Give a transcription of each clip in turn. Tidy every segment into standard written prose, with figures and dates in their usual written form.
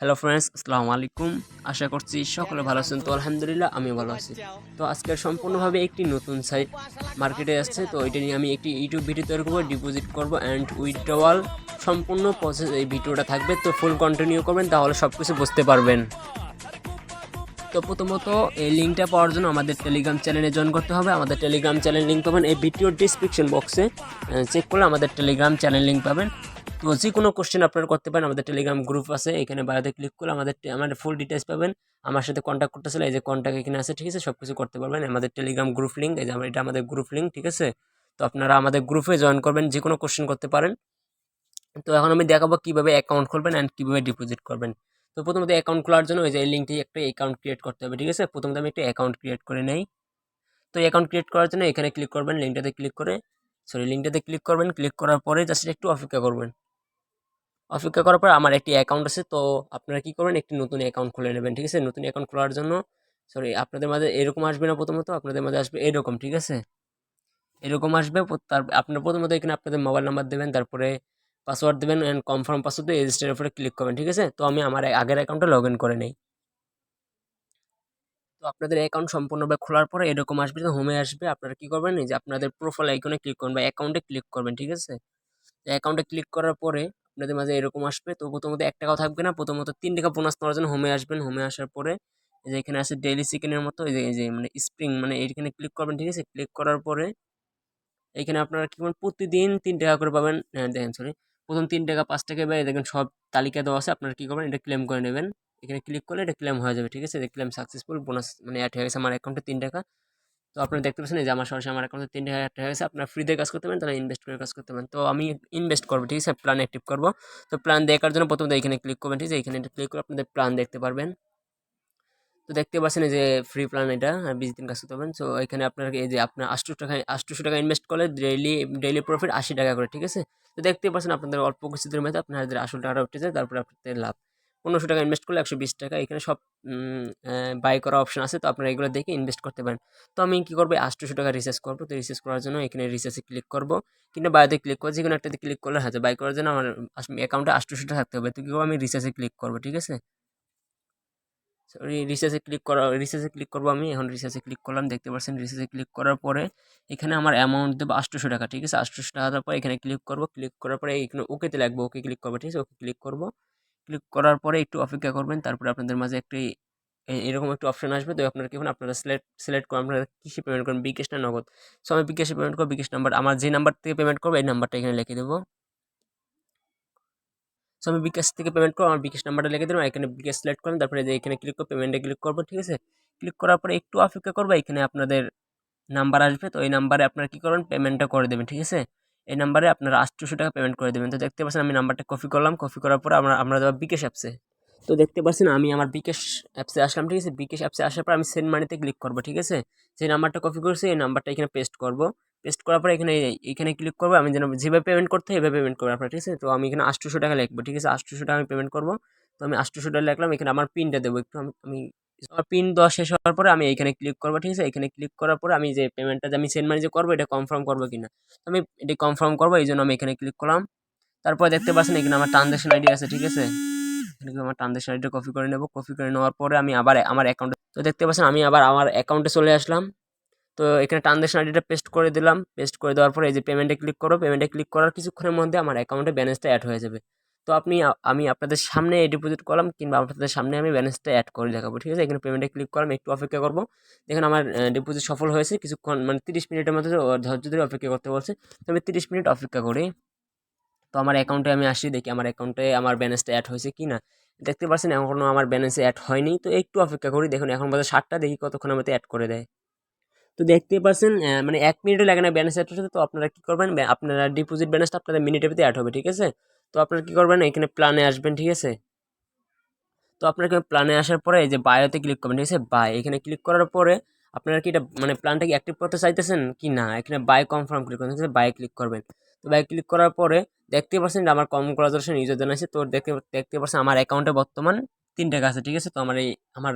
Hello friends, আসসালামু আলাইকুম। আশা করছি সকলে ভালো আছেন। তো আলহামদুলিল্লাহ আমি ভালো আছি। তো আজকের সম্পূর্ণভাবে একটি নতুন সাইট মার্কেটে আসছে। তো এটা নিয়ে আমি একটি ইউটিউব ভিডিও তৈরি করবো, ডিপোজিট করবো অ্যান্ড উইথড্রওয়াল সম্পূর্ণ প্রসেস এই ভিডিওটা থাকবে। তো ফুল কন্টিনিউ করবেন, তাহলে সব কিছু বুঝতে পারবেন। তো প্রথমত এই লিঙ্কটা পাওয়ার জন্য আমাদের টেলিগ্রাম চ্যানেলে জয়েন করতে হবে। আমাদের টেলিগ্রাম চ্যানেল লিঙ্ক পাবেন এই ভিডিওর ডিসক্রিপশন বক্সে। চেক করলে আমাদের টেলিগ্রাম চ্যানেল লিঙ্ক পাবেন। তো যে কোনো কোশ্চেন আপনারা করতে পারেন। আমাদের টেলিগ্রাম গ্রুপ আছে, এখানে বায়োতে ক্লিক করলে আমাদের ফুল ডিটেলস পাবেন। আমার সাথে কন্ট্যাক্ট করতে চাইলে এই যে কন্ট্যাক্ট এখানে আছে, ঠিক আছে, সব কিছু করতে পারবেন। আমাদের টেলিগ্রাম গ্রুপ লিঙ্ক, এই যে এটা আমাদের গ্রুপ লিঙ্ক, ঠিক আছে। তো আপনারা আমাদের গ্রুপে জয়েন করবেন, যে কোনো কোশ্চেন করতে পারেন। তো এখন আমি দেখাবো কিভাবে অ্যাকাউন্ট খুলবেন অ্যান্ড কিভাবে ডিপোজিট করবেন। তো প্রথমত অ্যাকাউন্ট খোলার জন্য ওই যে এই লিঙ্কটি একটা অ্যাকাউন্ট ক্রিয়েট করতে হবে, ঠিক আছে। প্রথমত আমি একটা অ্যাকাউন্ট ক্রিয়েট করে নেই। তো অ্যাকাউন্ট ক্রিয়েট করার জন্য এখানে ক্লিক করবেন, লিঙ্কটাতে ক্লিক করবেন। ক্লিক করার পরে জাস্ট একটু অপেক্ষা করবেন। অপেক্ষা করার পর আমার একটি অ্যাকাউন্ট আছে, তো আপনারা কি করবেন, একটি নতুন অ্যাকাউন্ট খুলে নেবেন, ঠিক আছে। নতুন অ্যাকাউন্ট খোলার জন্য আপনাদের মাঝে এরকম আসবে না, প্রথমত আপনাদের মাঝে আসবে এরকম, ঠিক আছে। এরকম আসবে, তার আপনার প্রথমত এখানে আপনাদের মোবাইল নাম্বার দেবেন, তারপরে পাসওয়ার্ড দেবেন অ্যান্ড কনফার্ম পাসওয়ার্ড দিয়ে রেজিস্টারের উপরে ক্লিক করবেন, ঠিক আছে। তো আমি আমার আগের অ্যাকাউন্টে লগ ইন করে নেই। তো আপনাদের অ্যাকাউন্ট সম্পূর্ণভাবে খোলার পরে এরকম আসবে, হোমে আসবে। আপনারা কি করবেন, এই যে আপনাদের প্রোফাইল আইকনে ক্লিক করবেন বা অ্যাকাউন্টে ক্লিক করবেন, ঠিক আছে। অ্যাকাউন্টে ক্লিক করার পরে আপনাদের মাঝে এরকম আসবে। তো প্রথমত ১ টাকাও থাকবে না, প্রথমত ৩ টাকা বোনাস নেওয়ার জন্য হোমে আসবেন। হোমে আসার পরে এই যে এখানে আছে ডেইলি চিকেনের মতো, এই যে মানে স্প্রিং মানে এইখানে ক্লিক করবেন, ঠিক আছে। ক্লিক করার পরে এইখানে আপনারা কি করবেন, প্রতিদিন ৩ টাকা করে পাবেন। দেখেন, প্রথম ৩ টাকা, ৫ টাকা এভাবে দেখেন সব তালিকা দেওয়া আছে। আপনারা কি করবেন, এটা ক্লেম করে নেবেন। এখানে ক্লিক করলে এটা ক্লেম হয়ে যাবে, ঠিক আছে। ক্লেম সাকসেসফুল, বোনাস মানে অ্যাড হয়ে গেছে আমার অ্যাকাউন্টে ৩ টাকা। তো আপনারা দেখতে পাচ্ছেন এই যে আমার সরাসরি আমার অ্যাকাউন্টে ৩ টাকা অ্যাড হয়ে গেছে। আপনারা ফ্রিতে কাজ করতে পারেন, তারা ইনভেস্ট করে কাজ করতে পারেন। তো আমি ইনভেস্ট করবো, ঠিক আছে, প্ল্যান অ্যাক্টিভ করবো। তো প্ল্যান দেখার জন্য প্রথমত এখানে ক্লিক করবেন, ঠিক আছে। এখানে ক্লিক করে আপনাদের প্ল্যান দেখতে পারবেন। তো দেখতে পাচ্ছেন এই যে ফ্রি প্ল্যান, এটা 20 দিন কাজ করতে পারবেন। সো এখানে আপনার এই যে আপনার 800 টাকা ইনভেস্ট করলে ডেইলি প্রফিট 80 টাকা করে, ঠিক আছে। তো দেখতে পাচ্ছেন আপনাদের অল্প কিছুদিনের মধ্যে আপনাদের আসল টাকাটা উঠে যায়, তারপরে আপনাদের লাভ। 1500 টাকা ইনভেস্ট করলে 120 টাকা। এখানে সব বাই করা অপশন আছে, তো আপনারা এগুলো দেখে ইনভেস্ট করতে পারেন। তো আমি কি করবো, 800 টাকা রিচার্জ করবো। তো রিচার্জ করার জন্য এখানে রিচার্জে ক্লিক করবো, কিন্তু বায়োতে ক্লিক করবো, যে কোনো একটাতে ক্লিক করলে হয়তো বাই করার জন্য আমার অ্যাকাউন্টে 800 টাকা থাকতে হবে। তো কি করবো, আমি রিচার্জে ক্লিক করবো, ঠিক আছে। রিচার্জে ক্লিক করবো আমি। এখন রিচার্জে ক্লিক করলাম, দেখতে পাচ্ছেন রিচার্জে ক্লিক করার পরে এখানে আমার অ্যামাউন্ট দেবো 800 টাকা, ঠিক আছে। 800 টাকা দেওয়ার পরে এখানে ক্লিক করবো। ক্লিক করার পরে এখানে ওকেতে লাগবে, ওকে ক্লিক করবো, ঠিক আছে। ওকে ক্লিক করবো। ক্লিক করার পরে একটু অপেক্ষা করবেন, তারপরে আপনাদের মাঝে একটি এরকম একটা অপশন আসবে। তো আপনারা কি করবেন, আপনারা সিলেক্ট করুন আপনারা কিসে পেমেন্ট করবেন, বিকাশ না নগদ। সো আমি বিকাশে পেমেন্ট করবো। বিকাশ নাম্বার আমার যে নাম্বার থেকে পেমেন্ট করবো এই নাম্বারটা এখানে লিখে দেবো। সো আমি বিকাশ থেকে পেমেন্ট করবো, আমার বিকাশ নাম্বারটা লিখে দিলাম। এখানে বিকাশ সিলেক্ট করলাম, তারপরে যে এখানে ক্লিক করে পেমেন্টে ক্লিক করবো, ঠিক আছে। ক্লিক করার পরে একটু অপেক্ষা করবো, এখানে আপনাদের নাম্বার আসবে। তো এই নাম্বারে আপনারা কি করবেন, পেমেন্টটা করে দেবেন, ঠিক আছে। এই নাম্বারে আপনারা 800 টাকা পেমেন্ট করে দেবেন। তো দেখতে পাচ্ছেন আমি নাম্বারটা কপি করলাম। কপি করার পরে আমরা যাবো বিকাশ অ্যাপসে। তো দেখতে পাচ্ছেন আমি আমার বিকাশ অ্যাপসে আসলাম, ঠিক আছে। বিকাশ অ্যাপসে আসার পর আমি সেন্ড মানিতে ক্লিক করবো, ঠিক আছে। যে নাম্বারটা কপি করছি এই নাম্বারটা এখানে পেস্ট করবো। পেস্ট করার পরে এখানে ক্লিক করবো। আমি যেন যেভাবে পেমেন্ট করতে হয় এভাবে পেমেন্ট করবো আপনার, ঠিক আছে। তো আমি এখানে 800 টাকা লিখবো, ঠিক আছে। 800 টাকা আমি পেমেন্ট করবো। তো আমি 800 টাকা লিখলাম। এখানে আমার পিনটা দেবো একটু, আমি আমার পিন দেওয়া শেষ হওয়ার পরে আমি এখানে ক্লিক করবো, ঠিক আছে। এখানে ক্লিক করার পরে আমি যে পেমেন্টটা যে আমি সেন্ড মানি যে করবো এটা কনফার্ম করবো কিনা। তো আমি এটা কনফার্ম করবো, এই জন্য আমি এখানে ক্লিক করলাম। তারপরে দেখতে পাচ্ছেন এখানে আমার ট্রানজাকশন আইডি আছে, ঠিক আছে। এখানে আমার ট্রানজাকশন আইডিটা কপি করে নেব। কপি করে নেওয়ার পরে আমি আবার আমার অ্যাকাউন্টে, তো দেখতে পাচ্ছেন আমি আবার আমার অ্যাকাউন্টে চলে আসলাম। তো এখানে ট্রানজাকশন আইডিটা পেস্ট করে দিলাম। পেস্ট করে দেওয়ার পরে এই যে পেমেন্টে ক্লিক করো। পেমেন্টে ক্লিক করার কিছুক্ষণের মধ্যে আমার অ্যাকাউন্টে ব্যালেন্সটা অ্যাড হয়ে যাবে। তো আমি আপনাদের সামনে ডিপোজিট করলাম কিংবা আপনাদের সামনে আমি ব্যালেন্সটা অ্যাড করে দেখাবো, ঠিক আছে। এখানে পেমেন্টে ক্লিক করলাম, একটু অপেক্ষা করবো। দেখুন আমার ডিপোজিট সফল হয়েছে। কিছুক্ষণ মানে 30 মিনিটের মধ্যে ধৈর্য ধরে অপেক্ষা করতে বলছে। তো আমি 30 মিনিট অপেক্ষা করি। তো আমার অ্যাকাউন্টে আমি আসি, দেখি আমার অ্যাকাউন্টে আমার ব্যালেন্সটা অ্যাড হয়েছে কি না। দেখতে পাচ্ছেন এখনও আমার ব্যালেন্সে অ্যাড হয়নি। তো একটু অপেক্ষা করি। দেখুন এখন বাজে 7টা, দেখি কতক্ষণ আমাকে অ্যাড করে দেয়। তো দেখতেই পাচ্ছেন মানে 1 মিনিটও লাগে না ব্যালেন্স অ্যাড হতে। তো আপনারা কি করবেন, আপনারা ডিপোজিট ব্যালেন্সটা আপনাদের মিনিটের ভিতরে অ্যাড হবে, ঠিক আছে। তো আপনারা কি করবেন, এখানে প্ল্যানে আসবেন, ঠিক আছে। তো আপনার এখানে প্ল্যানে আসার পরে এই যে বায়োতে ক্লিক করবেন, ঠিক আছে। বাই এখানে ক্লিক করার পরে আপনারা কি এটা মানে প্ল্যানটা কি অ্যাক্টিভ করতে চাইতেছেন কি না, এখানে বাই কনফার্ম ক্লিক করবেন, ঠিক আছে। বাই ক্লিক করবেন। তো বাই ক্লিক করার পরে দেখতে পাচ্ছেন যে আমার কনগ্রাচুলেশন ইউজার জানাইছে। তো দেখতে পাচ্ছেন আমার অ্যাকাউন্টে বর্তমান 3 টাকা আছে, ঠিক আছে। তো আমার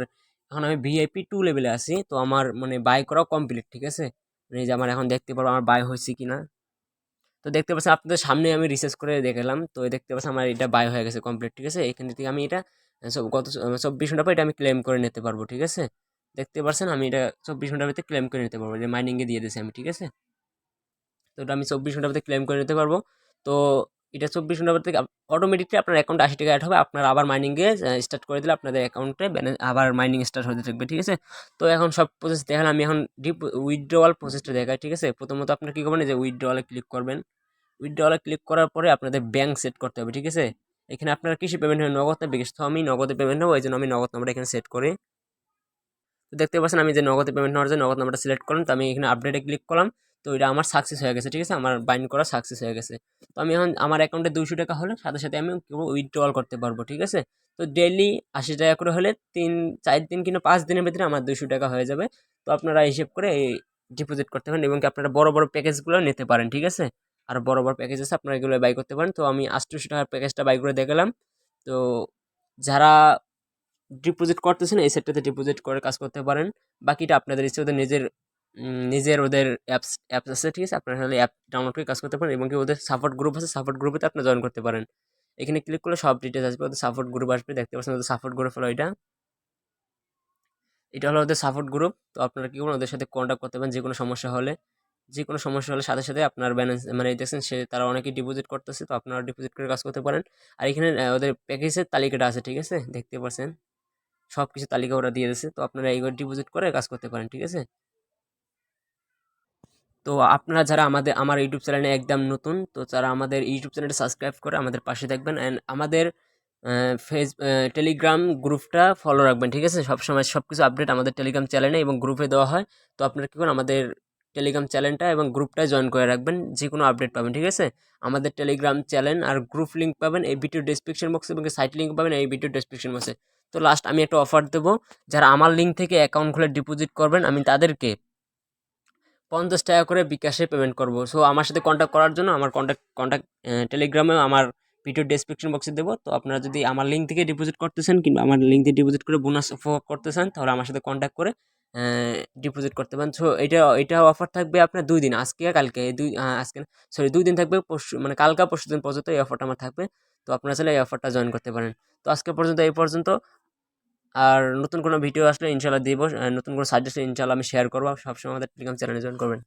এখন আমি VIP 2 লেভেলে আছি। তো আমার মানে বাই করাও কমপ্লিট, ঠিক আছে। মানে এই যে আমার এখন দেখতে পারবো আমার বাই হয়েছে কিনা। তো দেখতে পাচ্ছেন আপনাদের সামনে আমি রিসার্চ করে দেখালাম। তো দেখতে পাচ্ছেন আমার এটা বাই হয়ে গেছে কমপ্লিট, ঠিক আছে। এখান থেকে আমি এটা গত 24 ঘন্টা পর এটা আমি ক্লেম করে নিতে পারবো, ঠিক আছে? দেখতে পারছেন আমি এটা 24 ঘন্টার ভিতরে ক্লেম করে নিতে পারবো, যে মাইনিংয়ে দিয়ে দিয়েছি আমি, ঠিক আছে? তো এটা আমি 24 ঘন্টার মধ্যে ক্লেম করে নিতে পারবো। তো এটা 24 ঘন্টার মধ্যে অটোমেটিকলি আপনার অ্যাকাউন্টে 80 টাকা অ্যাড হবে, আপনার আবার মাইনিংয়ে স্টার্ট করে দিলে আপনাদের অ্যাকাউন্টে ব্যালেন্স আবার মাইনিং স্টার্ট হতে থাকবে, ঠিক আছে? তো এখন সব প্রসেস দেখালে আমি এখন উইথড্রওয়াল প্রসেসটা দেখাই, ঠিক আছে? প্রথমত আপনার কী করবেন, যে উইথড্রওয়ালে ক্লিক করবেন। উইথড্রওয়ালে ক্লিক করার পরে আপনাদের ব্যাংক সেট করতে হবে, ঠিক আছে? এখানে আপনার কিসে পেমেন্ট হবে, নগদ না বিকাশ? তো আমি নগদে পেমেন্ট নেবো, এই জন্য আমি নগদ নাম্বারটা এখানে সেট করি। তো দেখতে পাচ্ছেন আমি যে নগদে পেমেন্ট নেওয়ার জন্য নগদ নাম্বারটা সিলেক্ট করলাম, তো আমি এখানে আপডেটে ক্লিক করলাম। তো এটা আমার সাকসেস হয়ে গেছে, ঠিক আছে? আমার বাইন্ড করা সাকসেস হয়ে গেছে। তো আমি এখন আমার অ্যাকাউন্টে 200 টাকা হলে সাথে সাথে আমি উইথড্রল করতে পারবো, ঠিক আছে? তো ডেইলি 80 টাকা করে হলে 4 দিন কিংবা 5 দিনের ভিতরে আমার 200 টাকা হয়ে যাবে। তো আপনারা হিসেব করে ডিপোজিট করতে পারেন, এবং কি আপনারা বড় বড় প্যাকেজগুলো নিতে পারেন, ঠিক আছে? আর বড় বড় প্যাকেজ আছে, আপনারা এগুলো বাই করতে পারেন। তো আমি 800 টাকার প্যাকেজটা বাই করে দেখালাম। তো যারা ডিপোজিট করতেছেন এই সেটটাতে ডিপোজিট করে কাজ করতে পারেন। বাকিটা আপনাদের ইচ্ছে, ওদের নিজের ওদের অ্যাপস আছে, ঠিক আছে? আপনারা তাহলে অ্যাপ ডাউনলোড করে কাজ করতে পারেন, এবং কি ওদের সাপোর্ট গ্রুপ আছে, সাপোর্ট গ্রুপেতে আপনি জয়েন করতে পারেন। এখানে ক্লিক করলে সব ডিটেলস আসবে, ওদের সাপোর্ট গ্রুপ আসবে, দেখতে পাচ্ছেন ওদের সাপোর্ট গ্রুপ হলো এটা। এটা হলো ওদের সাপোর্ট গ্রুপ। তো আপনারা কি করবেন, ওদের সাথে কন্ট্যাক্ট করতে পারেন যে কোনো সমস্যা হলে সাথে সাথে আপনার ব্যালেন্স মানে দেখছেন তারা অনেকেই ডিপোজিট করতেছে, তো আপনারা ডিপোজিট করে কাজ করতে পারেন। আর এখানে ওদের প্যাকেজের তালিকাটা আছে, ঠিক আছে? দেখতে পাচ্ছেন সব কিছু তালিকা ওরা দিয়ে দিয়েছে, তো আপনারা এইগুলো ডিপোজিট করে কাজ করতে পারেন, ঠিক আছে? তো আপনারা যারা আমার ইউটিউব চ্যানেলে একদম নতুন, তো যারা আমাদের ইউটিউব চ্যানেলটা সাবস্ক্রাইব করে আমাদের পাশে থাকবেন, অ্যান্ড আমাদের টেলিগ্রাম গ্রুপটা ফলো রাখবেন, ঠিক আছে? সবসময় সব কিছু আপডেট আমাদের টেলিগ্রাম চ্যানেলে এবং গ্রুপে দেওয়া হয়। তো আপনারা কী করুন, আমাদের টেলিগ্রাম চ্যানেলটা এবং গ্রুপটায় জয়েন করে রাখবেন, যে কোনো আপডেট পাবেন, ঠিক আছে? আমাদের টেলিগ্রাম চ্যানেল আর গ্রুপ লিঙ্ক পাবেন এই ভিডিও ডেসক্রিপশন বক্সে, এবং সাইট লিঙ্ক পাবেন এই ভিডিও ডেসক্রিপশন বক্সে। তো লাস্ট আমি একটা অফার দেবো, যারা আমার লিঙ্ক থেকে অ্যাকাউন্ট খুলে ডিপোজিট করবেন, আমি তাদেরকে 50 টাকা করে বিকাশে পেমেন্ট করব। সো আমার সাথে কন্ট্যাক্ট করার জন্য আমার কন্ট্যাক্ট টেলিগ্রামেও আমার ভিডিও ডেসক্রিপশন বক্সে দেবো। তো আপনারা যদি আমার লিঙ্ক থেকে ডিপোজিট করতেছেন কিংবা আমার লিঙ্ক থেকে ডিপোজিট করে বোনাস উপভোগ করতে চান, তাহলে আমার সাথে কন্ট্যাক্ট করে ডিপোজিট করতে পারেন। সো এটা অফার থাকবে আপনার 2 দিন, আজকে আর কালকে। আজকে সরি 2 দিন থাকবে, পরশু মানে কালকা পরশু দিন পর্যন্ত এই অফারটা আমার থাকবে। তো আপনারা চাইলে এই অফারটা জয়েন করতে পারেন। তো আজকে পর্যন্ত এই পর্যন্ত। আর নতুন কোনো ভিডিও আসলে ইনশাল্লাহ দিব, নতুন কোনো সাজেশন ইনশাল্লাহ আমি শেয়ার করবো। সবসময় আমাদের টেলিগ্রাম চ্যানেলে জয়েন করবেন।